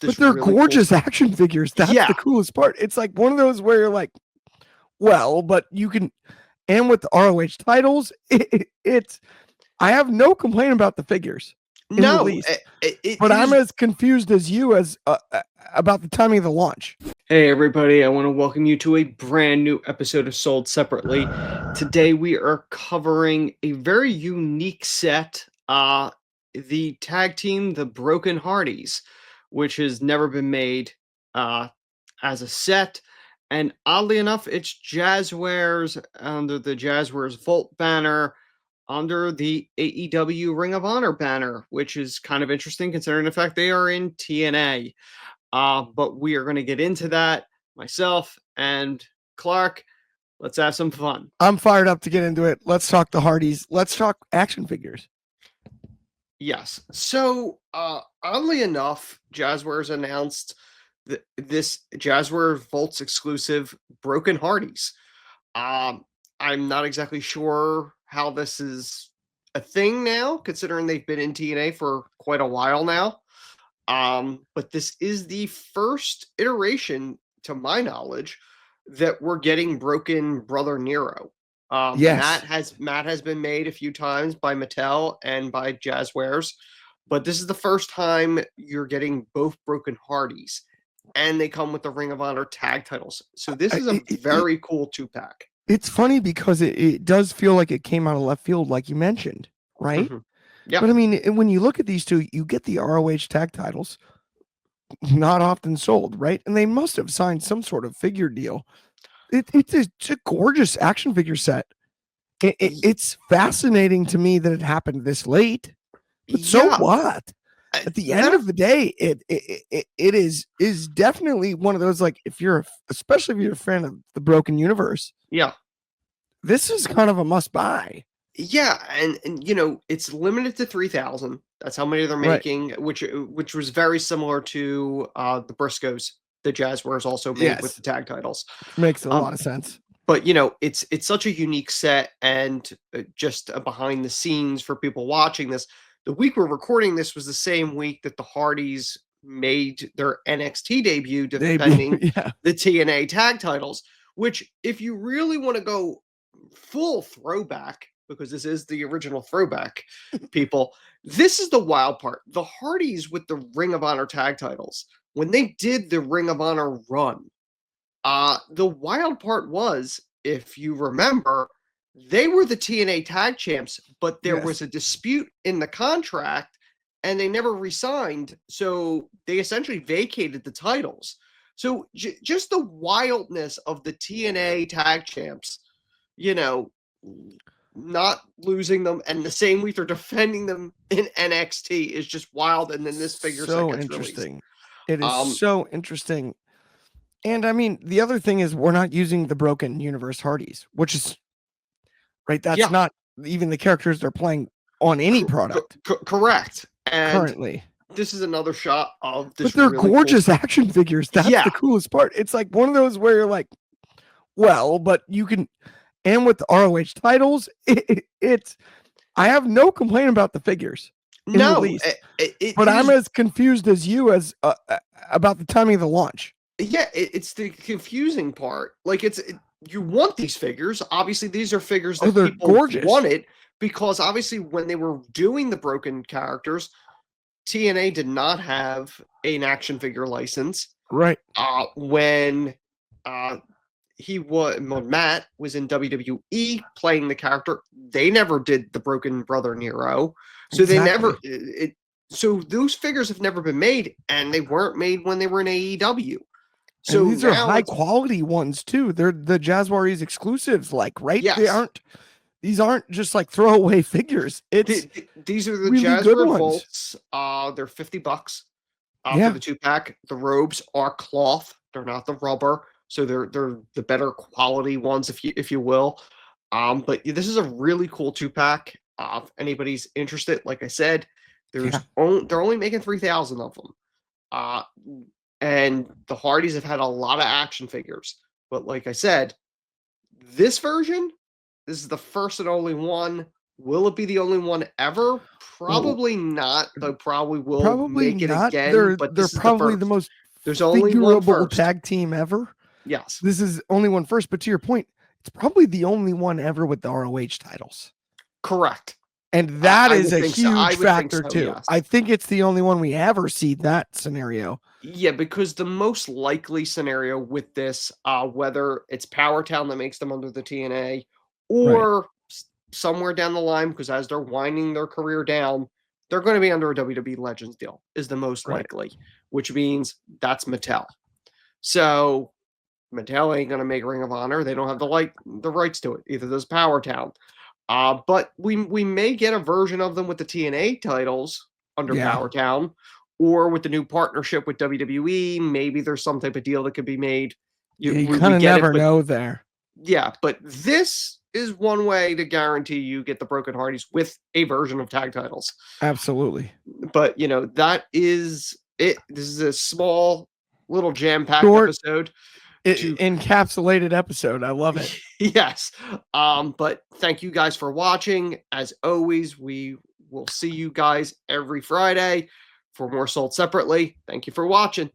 But they're really cool gorgeous action figures. That's Yeah. the coolest part. It's like one of those where you're like, well, but you can, and with the ROH titles, it's, I have no complaint about the figures in the No, least. it But I'm is. as confused as you as about the timing of the launch. Hey everybody, I want to welcome you to a brand new episode of Sold Separately. Today we are covering a very unique set, the tag team, the Broken Hardys, which has never been made as a set. And oddly enough, it's Jazwares under the Jazwares Vault banner, under the AEW Ring of Honor banner, which is kind of interesting considering the fact they are in TNA. But we are going to get into that, myself and Clark. Let's have some fun. I'm fired up to get into it. Let's talk the Hardys. Let's talk action figures. Yes. So, oddly enough, Jazwares announced this Jazwares Volts exclusive Broken Hardys. I'm not exactly sure how this is a thing now, considering they've been in TNA for quite a while now. But this is the first iteration, to my knowledge, that we're getting Broken Brother Nero. Yes. Matt has been made a few times by Mattel and by Jazwares, but this is the first time you're getting both Broken Hardys, and they come with the Ring of Honor tag titles. So this is a very cool 2-pack. It's funny because it does feel like it came out of left field, like you mentioned, right? Mm-hmm. Yeah. But I mean, when you look at these two, you get the ROH tag titles, not often sold, right? And they must have signed some sort of figure deal. It's a gorgeous action figure set. It's fascinating to me that it happened this late. But so what? At the end of the day, it is definitely one of those, like, especially if you're a fan of the Broken Universe. Yeah. This is kind of a must buy. Yeah, and it's limited to 3,000. That's how many they're making, right. which was very similar to the Briscoes, the Jazwares also made with the tag titles. Makes a lot of sense. But it's such a unique set, and just behind the scenes for people watching this, the week we're recording this was the same week that the Hardys made their NXT debut, defending the TNA tag titles. Which, if you really want to go full throwback, because this is the original throwback, people, this is the wild part. The Hardys with the Ring of Honor tag titles, when they did the Ring of Honor run, the wild part was, if you remember, they were the TNA tag champs, but there was a dispute in the contract and they never re-signed. So they essentially vacated the titles. So just the wildness of the TNA tag champs, not losing them, and the same week they're defending them in NXT is just wild. And then this figure so set gets interesting. Released. It is so interesting. And I mean, the other thing is we're not using the Broken Universe Hardys, which is right. That's not even the characters they're playing on any product. Correct. And currently, this is another shot of this. But they're really gorgeous action figures. That's the coolest part. It's like one of those where you're like, well, but you can, and with the ROH titles, it's, I have no complaint about the figures. No, but I'm as confused as you as about the timing of the launch. Yeah, it's the confusing part. Like, you want these figures. Obviously, these are figures that people wanted, because obviously when they were doing the Broken characters, TNA did not have an action figure license. Right. When Matt was in WWE playing the character, they never did the Broken Brother Nero. So they never. So those figures have never been made, and they weren't made when they were in AEW. So and these are high quality ones too. They're the Jazwares exclusives, right? Yes. These aren't just like throwaway figures. These are the really Jazwares Volts. They're $50 for the 2-pack. The robes are cloth. They're not the rubber, so they're the better quality ones, if you will. But this is a really cool 2-pack. If anybody's interested, like I said, they're only making 3,000 of them. And the Hardys have had a lot of action figures. But like I said, this version, this is the first and only one Will it be the only one ever? Probably not. They probably will Probably make it not. again, They're but they're this is the probably the first. most There's only one figurable first. tag team ever. Yes. This is only one first, but to your point, it's probably the only one ever with the ROH titles. Correct. And that I is would a think so. I huge would think factor so, too. yes. I think it's the only one we ever see that scenario. Yeah, because the most likely scenario with this, whether it's Powertown that makes them under the TNA or somewhere down the line, because as they're winding their career down, they're going to be under a WWE Legends deal, is the most Right. likely, which means that's Mattel. So Mattel ain't going to make Ring of Honor. They don't have the rights to it. Either does Powertown. But we may get a version of them with the TNA titles under Yeah. Powertown, or with the new partnership with WWE. Maybe there's some type of deal that could be made. You We kind of get never it, but know there. yeah, but this is one way to guarantee you get the Broken Hardys with a version of tag titles. Absolutely. But that is it. This is a small, little jam-packed Short, episode. Encapsulated episode. I love it. Yes. But thank you guys for watching. As always, we will see you guys every Friday for more Sold Separately. Thank you for watching.